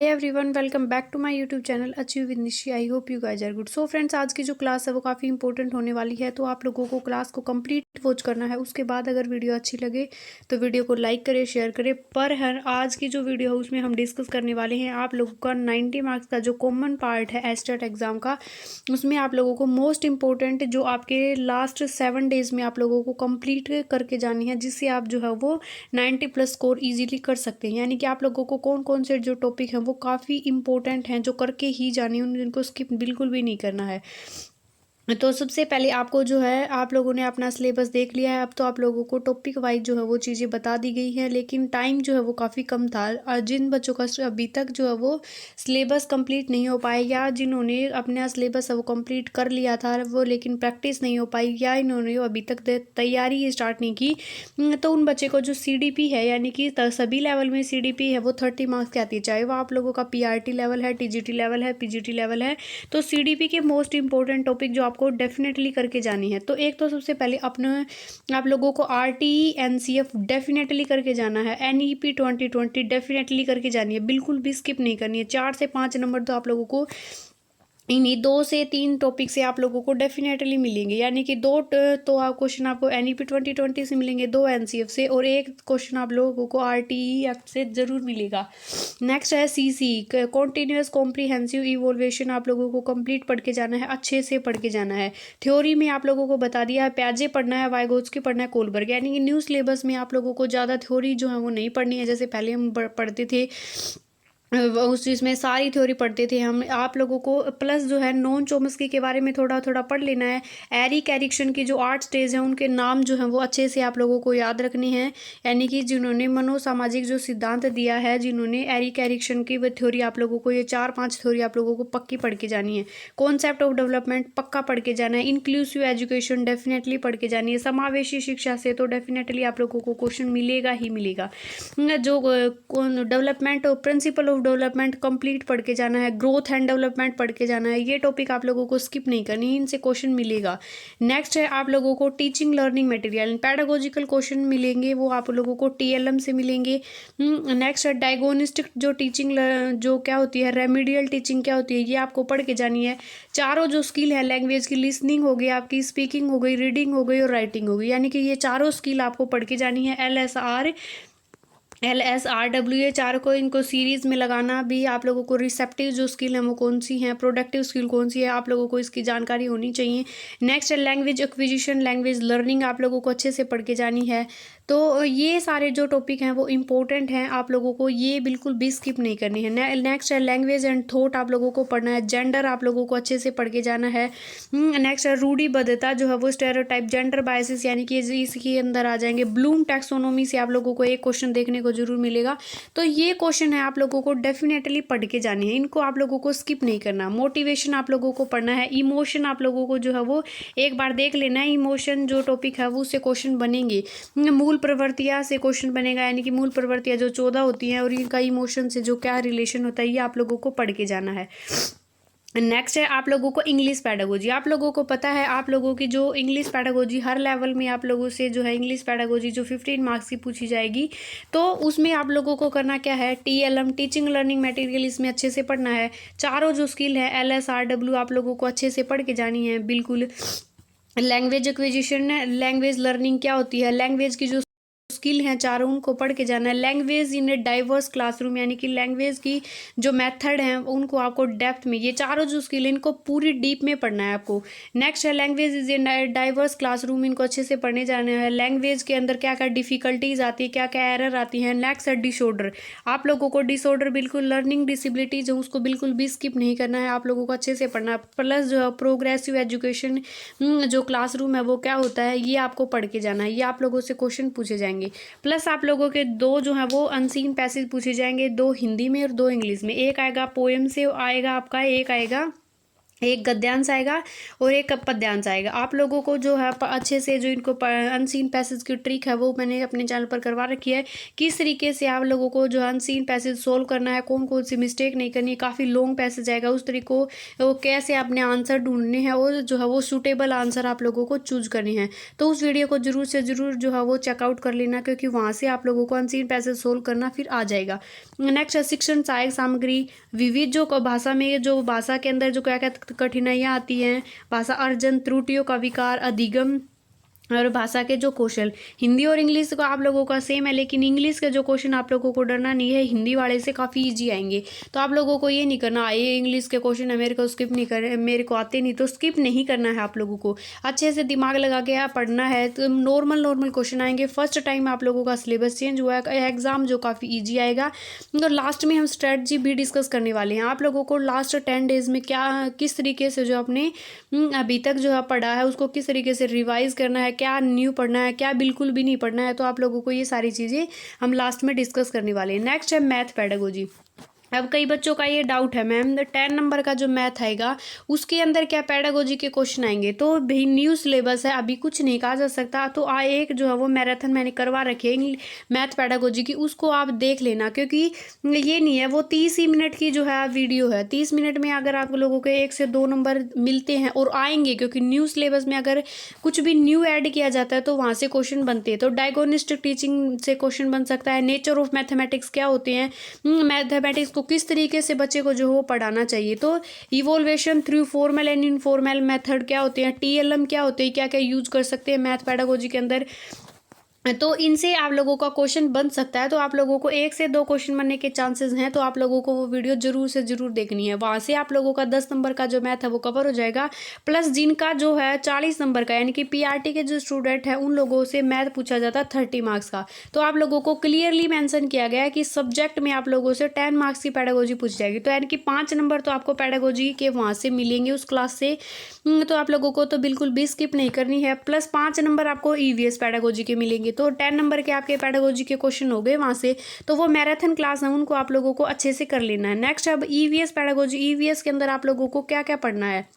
Hey everyone, welcome back to my YouTube channel achieve with Nishi. I hope you guys are good. So friends, आज की जो class है वो काफ़ी important होने वाली है, तो आप लोगों को क्लास को कंप्लीट वॉच करना है। उसके बाद अगर वीडियो अच्छी लगे तो वीडियो को लाइक करें, शेयर करें। पर हर आज की जो वीडियो है उसमें हम डिस्कस करने वाले हैं आप लोगों का 90 मार्क्स का जो कॉमन पार्ट है एस्टेट एग्जाम का। उसमें आप लोगों को मोस्ट इंपॉर्टेंट जो आपके लास्ट 7 डेज में आप लोगों को कंप्लीट करके जानी है, जिससे आप जो है वो 90+ स्कोर इजीली कर सकते हैं। यानी कि आप लोगों को कौन कौन से जो टॉपिक हैं वो काफ़ी इंपॉर्टेंट हैं, जो करके ही जानी है, उनको स्किप बिल्कुल भी नहीं करना है। तो सबसे पहले आपको जो है, आप लोगों ने अपना सिलेबस देख लिया है। अब तो आप लोगों को टॉपिक वाइज जो है वो चीज़ें बता दी गई हैं, लेकिन टाइम जो है वो काफ़ी कम था। और जिन बच्चों का अभी तक जो है वो सिलेबस कंप्लीट नहीं हो पाए, या जिन्होंने अपना सिलेबस है वो कंप्लीट कर लिया था वो लेकिन प्रैक्टिस नहीं हो पाई, या इन्होंने अभी तक तैयारी ही स्टार्ट नहीं की, तो उन बच्चे को जो CDP है, यानी कि सभी लेवल में CDP है वो 30 मार्क्स की आती है। चाहे वो आप लोगों का PRT लेवल है, TGT लेवल है, PGT लेवल है, तो CDP के मोस्ट इंपॉर्टेंट टॉपिक जो आपको डेफिनेटली करके जानी है। तो एक तो सबसे पहले अपने आप लोगों को RTE NCF डेफिनेटली करके जाना है। NEP 2020 डेफिनेटली करके जानी है, बिल्कुल भी स्किप नहीं करनी है। 4 से 5 नंबर तो आप लोगों को इन्हीं 2 से 3 टॉपिक से आप लोगों को डेफिनेटली मिलेंगे। यानी कि दो तो आप क्वेश्चन आपको NEP 2020 से मिलेंगे, 2 NCF से, और एक क्वेश्चन आप लोगों को RTE एक्ट से ज़रूर मिलेगा। नेक्स्ट है CC कॉन्टीन्यूअस कॉम्प्रीहेंसिव इवोल्यूशन। आप लोगों को कंप्लीट पढ़ के जाना है, अच्छे से पढ़ के जाना है। थ्योरी में आप लोगों को बता दिया है, प्याजे पढ़ना है, वाइगोत्स्की पढ़ना है, कोलबर्ग। यानी कि न्यू सिलेबस में आप लोगों को ज़्यादा थ्योरी जो है वो नहीं पढ़नी है, जैसे पहले हम पढ़ते थे। उस चीज़ में सारी थ्योरी पढ़ते थे हम। आप लोगों को प्लस जो है नॉन चोम्स्की के बारे में थोड़ा थोड़ा पढ़ लेना है। एरिक एरिक्सन की जो 8 स्टेज हैं उनके नाम जो हैं वो अच्छे से आप लोगों को याद रखने हैं। यानी कि जिन्होंने मनोसामाजिक जो सिद्धांत दिया है, जिन्होंने एरिक एरिक्सन की वो थ्योरी, आप लोगों को ये 4-5 थ्योरी आप लोगों को पक्की पढ़ के जानी है। कॉन्सेप्ट ऑफ डेवलपमेंट पक्का पढ़ के जाना है। इंक्लूसिव एजुकेशन डेफिनेटली पढ़ के जानी है। समावेशी शिक्षा से तो डेफिनेटली आप लोगों को क्वेश्चन मिलेगा ही मिलेगा। जो development principle of development complete पढ़ के जाना है। ग्रोथ एंड डेवलपमेंट पढ़ के जाना है। ये टॉपिक आप लोगों को स्किप नहीं करनी है, इनसे क्वेश्चन मिलेगा। नेक्स्ट है आप लोगों को teaching learning material pedagogical question मिलेंगे, वो आप लोगों को TLM से मिलेंगे। नेक्स्ट है डायग्नोस्टिक जो टीचिंग जो क्या होती है, रेमिडियल टीचिंग क्या होती है, ये आपको पढ़ के जानी है। चारों जो स्किल है लैंग्वेज की, लिसनिंग हो गई, आपकी स्पीकिंग हो गई, रीडिंग हो गई और राइटिंग हो गई, यानी कि ये चारों स्किल आपको पढ़ के जानी है। LSR ये चार को इनको सीरीज़ में लगाना भी। आप लोगों को रिसेप्टिव जो स्किल है वो कौन सी हैं, प्रोडक्टिव स्किल कौन सी है, आप लोगों को इसकी जानकारी होनी चाहिए। नेक्स्ट है लैंग्वेज एक्विजिशन, लैंग्वेज लर्निंग आप लोगों को अच्छे से पढ़ के जानी है। तो ये सारे जो टॉपिक हैं वो इम्पोर्टेंट हैं, आप लोगों को ये बिल्कुल भी स्किप नहीं करनी है। नेक्स्ट है लैंग्वेज एंड थॉट आप लोगों को पढ़ना है। जेंडर आप लोगों को अच्छे से पढ़ के जाना है। नेक्स्ट है रूढ़िबद्धता जो है वो स्टेरियोटाइप, जेंडर बायसेस, यानी कि इसके अंदर आ जाएंगे। ब्लूम टैक्सोनॉमी से आप लोगों को एक क्वेश्चन देखने को जरूर मिलेगा। तो ये क्वेश्चन है आप लोगों को डेफिनेटली पढ़ के जानी है, इनको आप लोगों को स्किप नहीं करना। मोटिवेशन आप लोगों को पढ़ना है। इमोशन आप लोगों को जो है वो एक बार देख लेना है। इमोशन जो टॉपिक है वो उससे क्वेश्चन बनेंगे। मूल प्रवृत्तियाँ से क्वेश्चन बनेगा, यानी कि मूल प्रवृत्तियाँ जो 14 होती हैं और इनका इमोशन से जो क्या रिलेशन होता है, ये आप लोगों को पढ़ के जाना है। नेक्स्ट है आप लोगों को इंग्लिश पैडागोजी। आप लोगों को पता है, आप लोगों की जो इंग्लिश पैडागोजी हर लेवल में आप लोगों से जो है इंग्लिश पैडागोजी जो 15 मार्क्स की पूछी जाएगी, तो उसमें आप लोगों को करना क्या है, TLM टीचिंग लर्निंग मटेरियल इसमें अच्छे से पढ़ना है। चारों जो स्किल है LSRW आप लोगों को अच्छे से पढ़ के जानी है बिल्कुल। लैंग्वेज एक्विजिशन, लैंग्वेज लर्निंग क्या होती है, लैंग्वेज की जो स्किल हैं चारों उनको पढ़ के जाना है। Language in a diverse classroom, यानी कि लैंग्वेज की जो मेथड हैं उनको आपको डेप्थ में, ये चारों जो स्किल है इनको पूरी डीप में पढ़ना है आपको। नेक्स्ट है language is a diverse classroom, इनको अच्छे से पढ़ने जाना है। लैंग्वेज के अंदर क्या क्या डिफिकल्टीज आती है, क्या क्या एरर आती हैं। नेक्स्ट है डिसऑर्डर, आप लोगों को डिसऑर्डर बिल्कुल लर्निंग डिसेबिलिटीज है उसको बिल्कुल भी स्किप नहीं करना है, आप लोगों को अच्छे से पढ़ना है। प्लस जो है प्रोग्रेसिव एजुकेशन जो क्लासरूम है वो क्या होता है, ये आपको पढ़ के जाना है। ये आप लोगों से क्वेश्चन पूछे जाएंगे। प्लस आप लोगों के 2 जो हैं वो अनसीन पैसेज पूछे जाएंगे, 2 हिंदी में और 2 इंग्लिश में। एक आएगा पोएम से आएगा आपका, एक आएगा एक गद्यांश आएगा और एक पद्यांश आएगा। आप लोगों को जो है अच्छे से जो इनको अनसीन पैसेज की ट्रिक है वो मैंने अपने चैनल पर करवा रखी है, किस तरीके से आप लोगों को जो अनसीन पैसेज सोल्व करना है, कौन कौन सी मिस्टेक नहीं करनी है, काफ़ी लॉन्ग पैसेज आएगा उस तरीके को वो कैसे आपने आंसर ढूंढने हैं और जो है वो सूटेबल आंसर आप लोगों को चूज करने हैं। तो उस वीडियो को जरूर से ज़रूर जो है वो चेकआउट कर लेना, क्योंकि वहाँ से आप लोगों को अनसीन पैसेज सोल्व करना फिर आ जाएगा। नेक्स्ट शिक्षण सहायक सामग्री, विविध जो भाषा में जो भाषा के अंदर जो क्या क्या कठिनाइयाँ आती हैं, भाषा अर्जन, त्रुटियों का विकार, अधिगम और भाषा के जो कौशल। हिंदी और इंग्लिश को आप लोगों का सेम है, लेकिन इंग्लिश के जो क्वेश्चन आप लोगों को डरना नहीं है, हिंदी वाले से काफ़ी इजी आएंगे। तो आप लोगों को ये नहीं करना ये इंग्लिश के क्वेश्चन है मेरे को स्किप नहीं कर मेरे को आते नहीं, तो स्किप नहीं करना है। आप लोगों को अच्छे से दिमाग लगा के पढ़ना है। तो नॉर्मल क्वेश्चन आएंगे। फर्स्ट टाइम आप लोगों का सिलेबस चेंज हुआ है, एग्जाम जो काफ़ी ईजी आएगा। तो लास्ट में हम स्ट्रेटजी भी डिस्कस करने वाले हैं। आप लोगों को लास्ट 10 डेज में क्या किस तरीके से जो आपने अभी तक जो है पढ़ा है उसको किस तरीके से रिवाइज करना है, क्या न्यू पढ़ना है, क्या बिल्कुल भी नहीं पढ़ना है, तो आप लोगों को ये सारी चीज़ें हम लास्ट में डिस्कस करने वाले हैं। नेक्स्ट है मैथ पेडागोजी। अब कई बच्चों का ये डाउट है मैम 10 नंबर का जो मैथ आएगा उसके अंदर क्या पेडागोजी के क्वेश्चन आएंगे। तो भाई न्यू सिलेबस है, अभी कुछ नहीं कहा जा सकता। तो एक जो है वो मैराथन मैंने करवा रखी है मैथ पेडागोजी की, उसको आप देख लेना, क्योंकि ये नहीं है वो 30 ही मिनट की जो है वीडियो है। 30 मिनट में अगर आप लोगों के 1 से 2 नंबर मिलते हैं और आएंगे, क्योंकि न्यू सिलेबस में अगर कुछ भी न्यू ऐड किया जाता है तो वहाँ से क्वेश्चन बनते हैं। तो डायगोनिस्टिक टीचिंग से क्वेश्चन बन सकता है, नेचर ऑफ मैथमेटिक्स क्या होते हैं, मैथमेटिक्स को किस तरीके से बच्चे को जो वो पढ़ाना चाहिए, तो evolution through formal and informal method क्या होते हैं, टीएलएम क्या होते हैं, क्या क्या यूज कर सकते हैं मैथ पेडागोजी के अंदर। तो इनसे आप लोगों का क्वेश्चन बन सकता है। तो आप लोगों को 1 से 2 क्वेश्चन बनने के चांसेस हैं। तो आप लोगों को वो वीडियो जरूर से जरूर देखनी है। वहाँ से आप लोगों का 10 नंबर का जो मैथ है वो कवर हो जाएगा। प्लस जिनका जो है 40 नंबर का यानी कि पीआरटी के जो स्टूडेंट हैं उन लोगों से मैथ पूछा जाता है 30 मार्क्स का। तो आप लोगों को क्लियरली मेंशन किया गया है कि सब्जेक्ट में आप लोगों से 10 मार्क्स की पेडागोजी पूछ जाएगी। तो यानी कि 5 नंबर तो आपको पेडागोजी के वहाँ से मिलेंगे उस क्लास से। तो आप लोगों को तो बिल्कुल भी स्किप नहीं करनी है। प्लस 5 नंबर आपको ईवीएस पेडागोजी के मिलेंगे। तो 10 नंबर के आपके पेडागोजी के क्वेश्चन हो गए वहाँ से। तो वो मैराथन क्लास है, उनको आप लोगों को अच्छे से कर लेना है। नेक्स्ट अब ईवीएस पेडागोजी। ईवीएस के अंदर आप लोगों को क्या क्या पढ़ना है।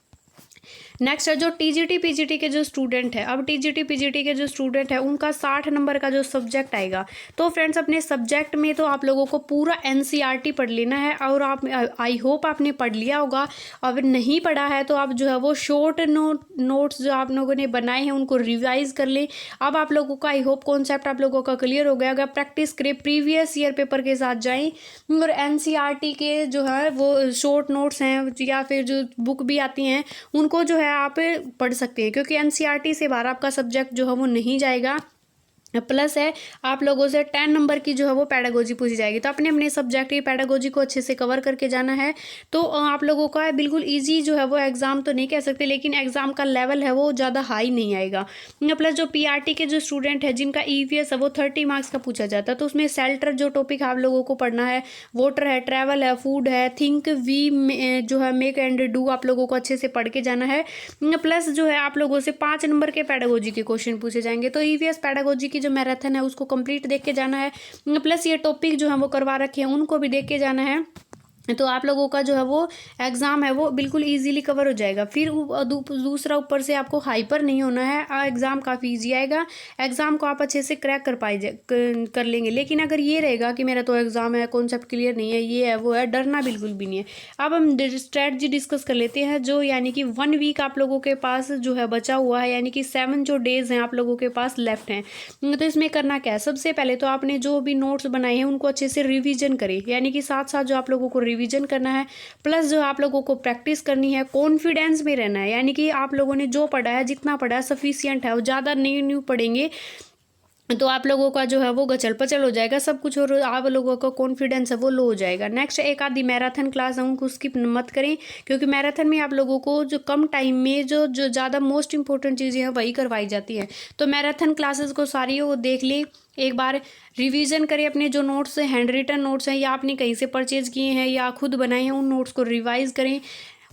नेक्स्ट है जो टीजीटी पीजीटी के जो स्टूडेंट है। अब टीजीटी पीजीटी के जो स्टूडेंट है उनका 60 नंबर का जो सब्जेक्ट आएगा। तो फ्रेंड्स अपने सब्जेक्ट में तो आप लोगों को पूरा एनसीईआरटी पढ़ लेना है। और आप आई होप आपने पढ़ लिया होगा। अगर नहीं पढ़ा है तो आप जो है वो शॉर्ट नोट्स जो आप लोगों ने बनाए हैं उनको रिवाइज कर ले। अब आप लोगों का आई होप कॉन्सेप्ट आप लोगों का क्लियर हो गया। अगर प्रैक्टिस करें प्रीवियस ईयर पेपर के साथ जाएं और एनसीईआरटी के जो है वो शॉर्ट नोट्स हैं या फिर जो बुक भी आती हैं उनको जो है आप पढ़ सकते हैं, क्योंकि एनसीईआरटी से बाहर आपका सब्जेक्ट जो है वो नहीं जाएगा। प्लस है आप लोगों से 10 नंबर की जो है वो पेडागोजी पूछी जाएगी। तो अपने अपने सब्जेक्ट की पेडागोजी को अच्छे से कवर करके जाना है। तो आप लोगों का बिल्कुल इजी जो है वो एग्जाम तो नहीं कह सकते, लेकिन एग्जाम का लेवल है वो ज़्यादा हाई नहीं आएगा। प्लस जो पीआरटी के जो स्टूडेंट है जिनका ईवीएस है वो 30 मार्क्स का पूछा जाता है। तो उसमें सेल्टर जो टॉपिक आप लोगों को पढ़ना है, वाटर है, ट्रैवल है, फूड है, थिंक वी जो है मेक एंड डू आप लोगों को अच्छे से पढ़ के जाना है। प्लस जो है आप लोगों से 5 नंबर के पेडागोजी के क्वेश्चन पूछे जाएंगे। तो ईवीएस पेडागोजी की जो मैराथन है उसको कंप्लीट देख के जाना है। प्लस ये टॉपिक जो है वो करवा रखे हैं उनको भी देख के जाना है। तो आप लोगों का जो है वो एग्ज़ाम है वो बिल्कुल इजीली कवर हो जाएगा। फिर दूसरा ऊपर से आपको हाइपर नहीं होना है। एग्ज़ाम काफ़ी इजी आएगा। एग्ज़ाम को आप अच्छे से क्रैक कर लेंगे। लेकिन अगर ये रहेगा कि मेरा तो एग्ज़ाम है, कॉन्सेप्ट क्लियर नहीं है, ये है वो है, डरना बिल्कुल भी नहीं है। अब हम स्ट्रेटजी डिस्कस कर लेते हैं। जो यानी कि 1 वीक आप लोगों के पास जो है बचा हुआ है, यानी कि 7 जो डेज़ हैं आप लोगों के पास लेफ्ट हैं। तो इसमें करना क्या है, सबसे पहले तो आपने जो भी नोट्स बनाए हैं उनको अच्छे से रिविजन करें, यानी कि साथ साथ जो आप लोगों को रिवीजन करना है। प्लस जो आप लोगों को प्रैक्टिस करनी है, कॉन्फिडेंस में रहना है, यानी कि आप लोगों ने जो पढ़ा है जितना पढ़ा है सफिशिएंट है। और ज़्यादा न्यू पढ़ेंगे तो आप लोगों का जो है वो गचल पचल हो जाएगा सब कुछ, और आप लोगों का कॉन्फिडेंस है वो लो हो जाएगा। नेक्स्ट एक आधी मैराथन क्लास है उनको स्किप मत करें, क्योंकि मैराथन में आप लोगों को जो कम टाइम में जो ज़्यादा मोस्ट इंपॉर्टेंट चीज़ें हैं वही करवाई जाती हैं। तो मैराथन क्लासेस को सारी वो देख लें, एक बार रिवीजन करें। अपने जो नोट्स हैं, हैंड रिटन नोट्स हैं या आपने कहीं से परचेज किए हैं या खुद बनाए हैं, उन नोट्स को रिवाइज करें।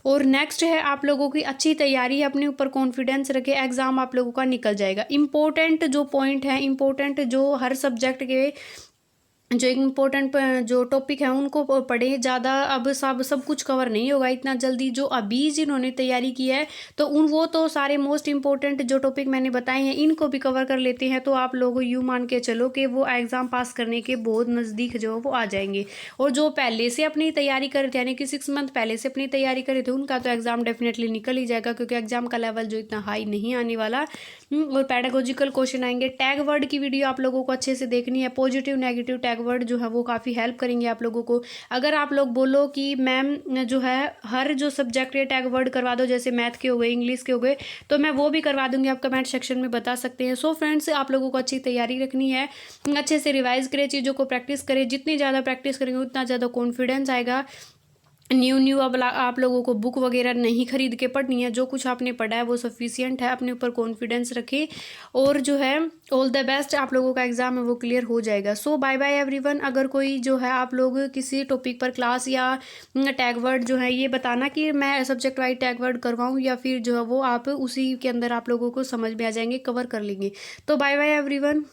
और नेक्स्ट है आप लोगों की अच्छी तैयारी है, अपने ऊपर कॉन्फिडेंस रखें, एग्जाम आप लोगों का निकल जाएगा। इंपॉर्टेंट जो पॉइंट है, इंपॉर्टेंट जो हर सब्जेक्ट के जो इम्पोर्टेंट जो टॉपिक है उनको पढ़ें ज़्यादा। अब सब कुछ कवर नहीं होगा इतना जल्दी। जो अभी जिन्होंने तैयारी की है तो वो तो सारे मोस्ट इम्पोर्टेंट जो टॉपिक मैंने बताए हैं इनको भी कवर कर लेते हैं, तो आप लोग यूँ मान के चलो कि वो एग्ज़ाम पास करने के बहुत नज़दीक जो है वो आ जाएंगे। और जो पहले से अपनी तैयारी कर रहे थे, यानी कि 6 मंथ पहले से अपनी तैयारी कर रहे थे, उनका तो एग्ज़ाम डेफिनेटली निकल ही जाएगा, क्योंकि एग्ज़ाम का लेवल जो इतना हाई नहीं आने वाला। और पेडागोजिकल क्वेश्चन आएंगे। टैग वर्ड की वीडियो आप लोगों को अच्छे से देखनी है। पॉजिटिव नेगेटिव टैग वर्ड जो है वो काफ़ी हेल्प करेंगे आप लोगों को। अगर आप लोग बोलो कि मैम जो है हर जो सब्जेक्ट के टैग वर्ड करवा दो, जैसे मैथ के हो गए, इंग्लिश के हो गए, तो मैं वो भी करवा दूंगी, आप कमेंट सेक्शन में बता सकते हैं। सो फ्रेंड्स, आप लोगों को अच्छी तैयारी रखनी है, अच्छे से रिवाइज करें, चीज़ों को प्रैक्टिस करें। जितनी ज़्यादा प्रैक्टिस करेंगे उतना ज़्यादा कॉन्फिडेंस आएगा। न्यू अब आप लोगों को बुक वगैरह नहीं खरीद के पढ़नी है। जो कुछ आपने पढ़ा है वो सफिशियंट है। अपने ऊपर कॉन्फिडेंस रखें और जो है ऑल द बेस्ट, आप लोगों का एग्ज़ाम है वो क्लियर हो जाएगा। सो बाय बाय एवरीवन। अगर कोई जो है आप लोग किसी टॉपिक पर क्लास या टैग वर्ड जो है ये बताना कि मैं सब्जेक्ट वाइज टैग वर्ड करवाऊँ, या फिर जो है वो आप उसी के अंदर आप लोगों को समझ में आ जाएंगे, कवर कर लेंगे। तो बाय बाय एवरीवन।